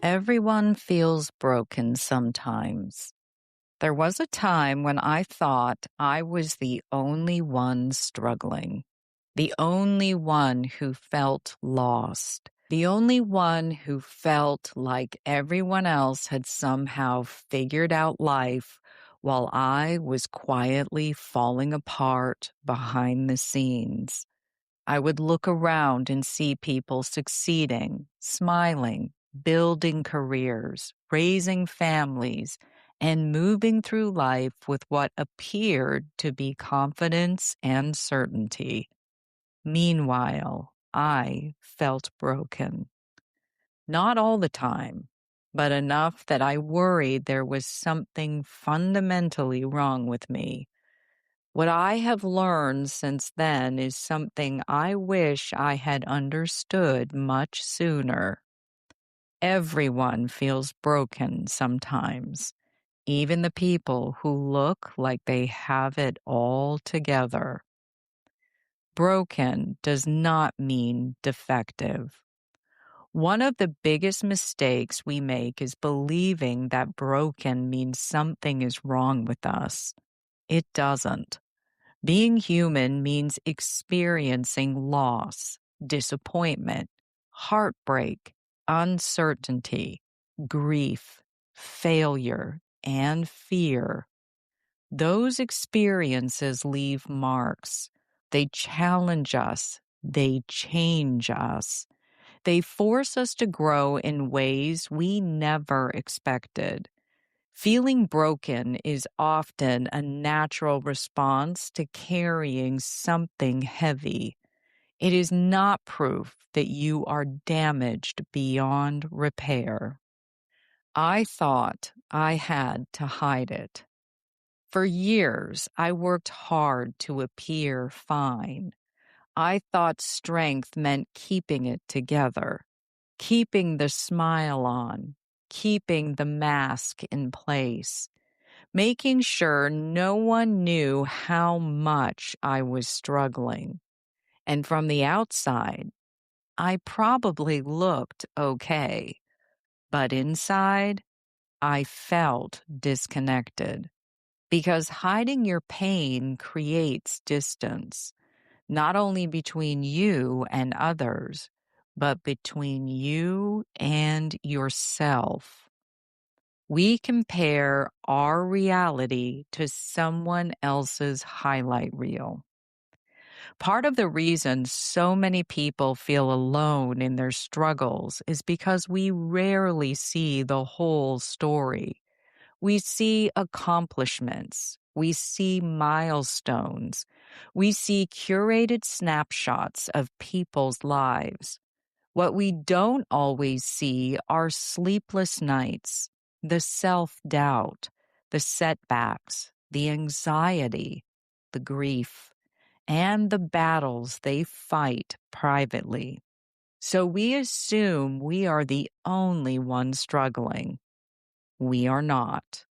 Everyone feels broken sometimes. There was a time when I thought I was the only one struggling, the only one who felt lost, the only one who felt like everyone else had somehow figured out life while I was quietly falling apart behind the scenes. I would look around and see people succeeding, smiling, building careers, raising families, and moving through life with what appeared to be confidence and certainty. Meanwhile, I felt broken. Not all the time, but enough that I worried there was something fundamentally wrong with me. What I have learned since then is something I wish I had understood much sooner. Everyone feels broken sometimes, even the people who look like they have it all together. Broken does not mean defective. One of the biggest mistakes we make is believing that broken means something is wrong with us. It doesn't. Being human means experiencing loss, disappointment, heartbreak, uncertainty, grief, failure, and fear. Those experiences leave marks. They challenge us. They change us. They force us to grow in ways we never expected. Feeling broken is often a natural response to carrying something heavy. It is not proof that you are damaged beyond repair. I thought I had to hide it. For years, I worked hard to appear fine. I thought strength meant keeping it together, keeping the smile on, keeping the mask in place, making sure no one knew how much I was struggling. And from the outside, I probably looked okay, but inside, I felt disconnected because hiding your pain creates distance, not only between you and others, but between you and yourself. We compare our reality to someone else's highlight reel. Part of the reason so many people feel alone in their struggles is because we rarely see the whole story. We see accomplishments. We see milestones. We see curated snapshots of people's lives. What we don't always see are sleepless nights, the self-doubt, the setbacks, the anxiety, the grief, and the battles they fight privately. So we assume we are the only ones struggling. We are not.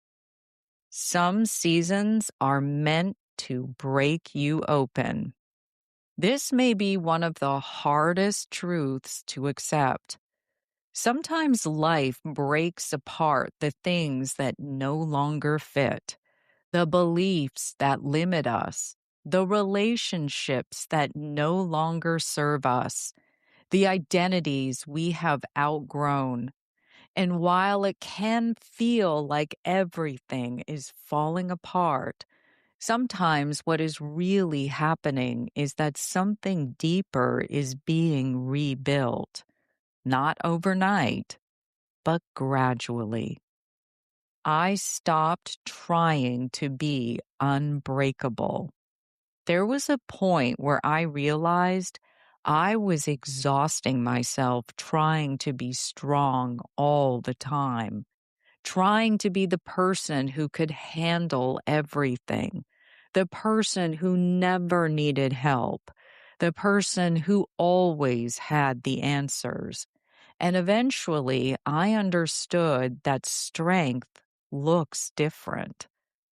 Some seasons are meant to break you open. This may be one of the hardest truths to accept. Sometimes life breaks apart the things that no longer fit, the beliefs that limit us, the relationships that no longer serve us, the identities we have outgrown. And while it can feel like everything is falling apart, sometimes what is really happening is that something deeper is being rebuilt, not overnight, but gradually. I stopped trying to be unbreakable. There was a point where I realized I was exhausting myself trying to be strong all the time, trying to be the person who could handle everything, the person who never needed help, the person who always had the answers. And eventually, I understood that strength looks different.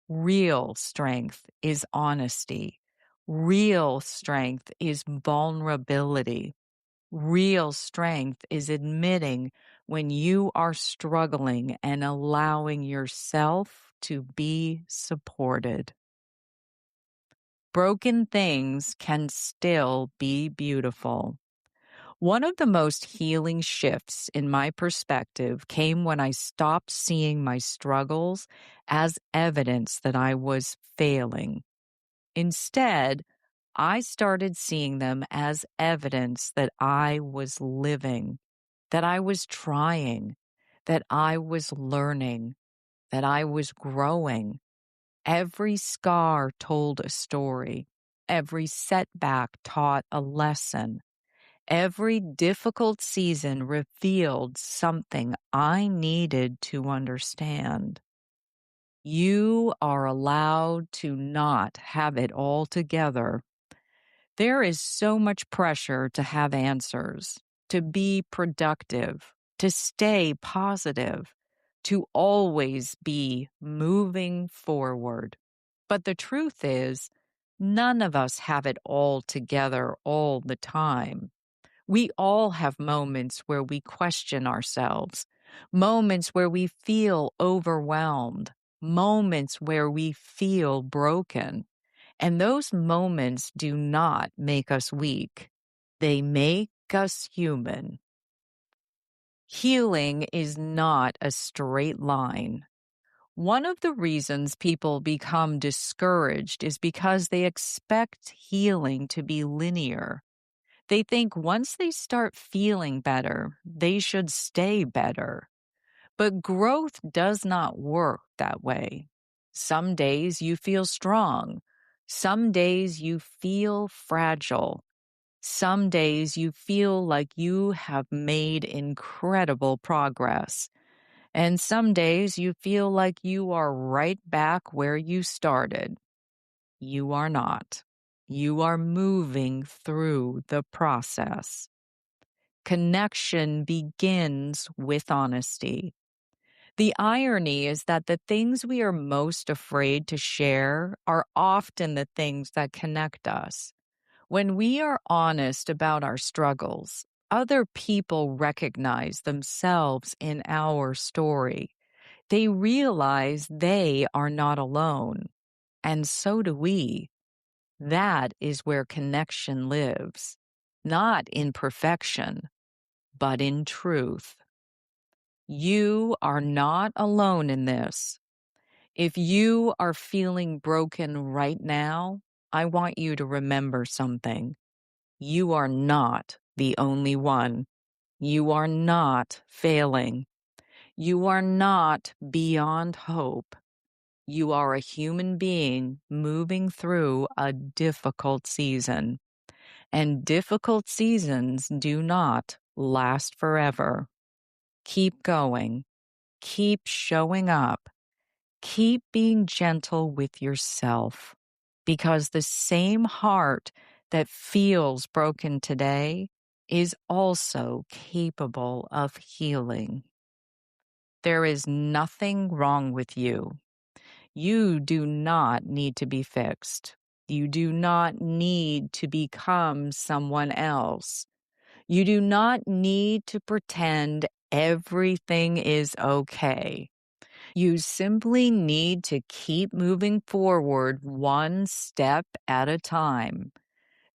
Real strength is honesty. Real strength is vulnerability. Real strength is admitting when you are struggling and allowing yourself to be supported. Broken things can still be beautiful. One of the most healing shifts in my perspective came when I stopped seeing my struggles as evidence that I was failing. Instead, I started seeing them as evidence that I was living, that I was trying, that I was learning, that I was growing. Every scar told a story. Every setback taught a lesson. Every difficult season revealed something I needed to understand. You are allowed to not have it all together. There is so much pressure to have answers, to be productive, to stay positive, to always be moving forward. But the truth is, none of us have it all together all the time. We all have moments where we question ourselves, moments where we feel overwhelmed, moments where we feel broken. And those moments do not make us weak. They make us human. Healing is not a straight line. One of the reasons people become discouraged is because they expect healing to be linear. They think once they start feeling better, they should stay better. But growth does not work that way. Some days you feel strong. Some days you feel fragile. Some days you feel like you have made incredible progress. And some days you feel like you are right back where you started. You are not. You are moving through the process. Connection begins with honesty. The irony is that the things we are most afraid to share are often the things that connect us. When we are honest about our struggles, other people recognize themselves in our story. They realize they are not alone, and so do we. That is where connection lives, not in perfection, but in truth. You are not alone in this. If you are feeling broken right now, I want you to remember something. You are not the only one. You are not failing. You are not beyond hope. You are a human being moving through a difficult season. And difficult seasons do not last forever. Keep going. Keep showing up. Keep being gentle with yourself, because the same heart that feels broken today is also capable of healing. There is nothing wrong with you. You do not need to be fixed. You do not need to become someone else. You do not need to pretend everything is okay. You simply need to keep moving forward one step at a time.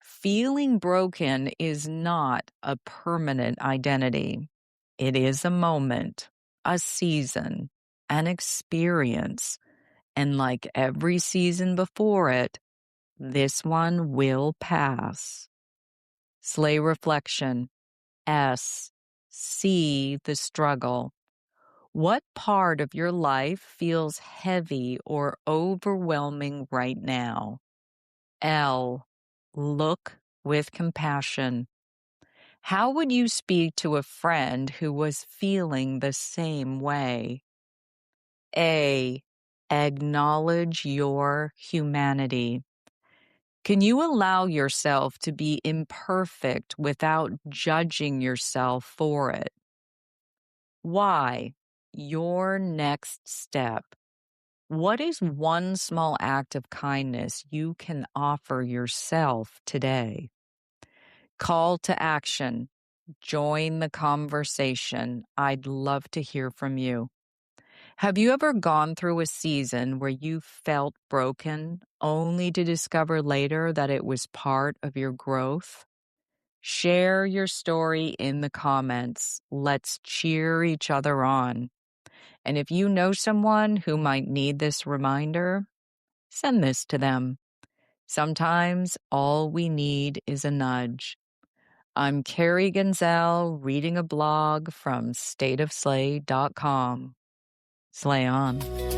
Feeling broken is not a permanent identity. It is a moment, a season, an experience. And like every season before it, this one will pass. Slay reflection. S. See the struggle. What part of your life feels heavy or overwhelming right now? L. Look with compassion. How would you speak to a friend who was feeling the same way? A. Acknowledge your humanity. Can you allow yourself to be imperfect without judging yourself for it? Why? Your next step. What is one small act of kindness you can offer yourself today? Call to action. Join the conversation. I'd love to hear from you. Have you ever gone through a season where you felt broken only to discover later that it was part of your growth? Share your story in the comments. Let's cheer each other on. And if you know someone who might need this reminder, send this to them. Sometimes all we need is a nudge. I'm Carrie Genzel, reading a blog from stateofslay.com. Slay on.